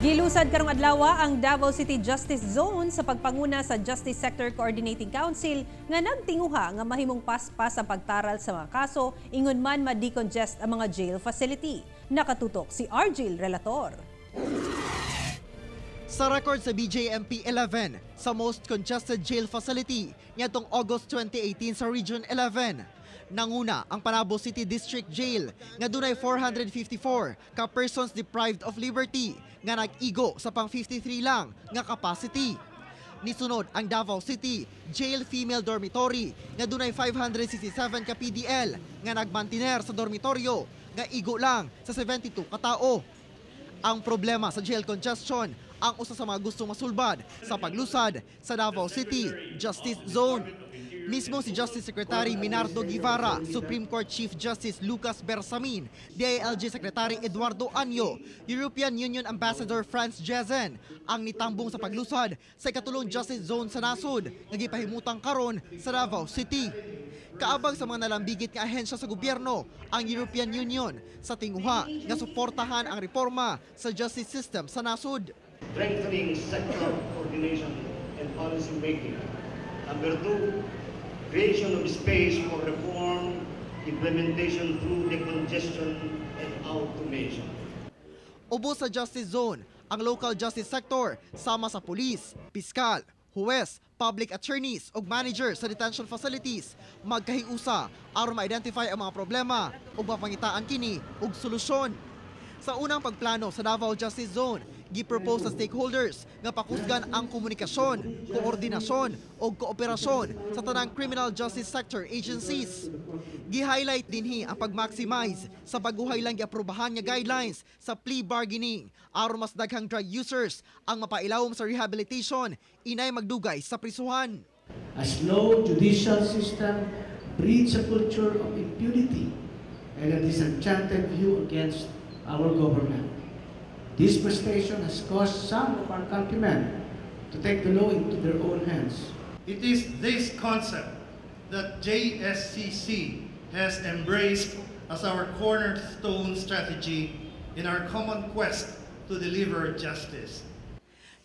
Gilusad karong adlaw ang Davao City Justice Zone sa pagpanguna sa Justice Sector Coordinating Council nga nagtinguha nga mahimong paspas ang pagtaral sa mga kaso ingon man ma-decongest ang mga jail facility. Nakatutok si Argil Relator. Sa record sa BJMP 11, sa most congested jail facility nitong August 2018 sa Region 11, nanguna ang Davao City District Jail nga dunay 454 ka persons deprived of liberty nga nag-igo sa pang 53 lang nga capacity. Nisunod ang Davao City Jail Female Dormitory nga dunay 567 ka PDL nga nagmantiner sa dormitoryo nga igo lang sa 72 ka tao. Ang problema sa jail congestion ang usa sa mga gustong masulbad sa paglusad sa Davao City Justice Zone. Mismo si Justice Secretary Minardo Guevara, Supreme Court Chief Justice Lucas Bersamin, DILG Secretary Eduardo Anyo, European Union Ambassador Franz Jezen ang nitambong sa paglusad sa ikatulong Justice Zone sa nasod nga gipahimutang karon sa Davao City. Kaabang sa mga nalambigit nga ahensya sa gobyerno ang European Union sa tinguha nga suportahan ang reforma sa justice system sa nasod. Strengthening sector coordination and policy making. Number 2, creation of space for reform, implementation through decongestion and automation. Ubos sa Justice Zone, ang local justice sector sama sa pulis, piskal, huwes, public attorneys ug managers sa detention facilities magkahiusa aron ma-identify ang mga problema ug mapangitaan kini og solusyon. Sa unang pagplano sa Davao Justice Zone, gi-propose sa stakeholders nga pakusgan ang komunikasyon, koordinasyon o kooperasyon sa tanang criminal justice sector agencies. Gi-highlight dinhi ang pag-maximize sa pagguhay lang giaprubahan nga guidelines sa plea bargaining aron mas daghang drug users ang mapailawom sa rehabilitation inay magdugay sa prisuhan. A slow judicial system breeds a culture of impunity and a disenchanted view against our government. This frustration has caused some of our countrymen to take the law into their own hands. It is this concept that JSCC has embraced as our cornerstone strategy in our common quest to deliver justice.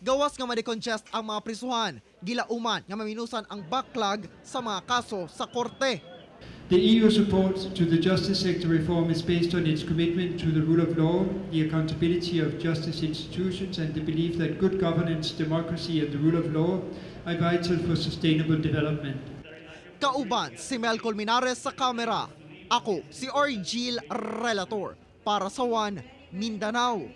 Gawas nga ma-decongest ang mga prisuhan, gilauman nga maminusan ang backlog sa mga kaso sa korte. The EU support to the justice sector reform is based on its commitment to the rule of law, the accountability of justice institutions, and the belief that good governance, democracy, and the rule of law are vital for sustainable development. Kauban si Mel Colmenares sa kamera. Ako si Argil Relator para sa Mindanao.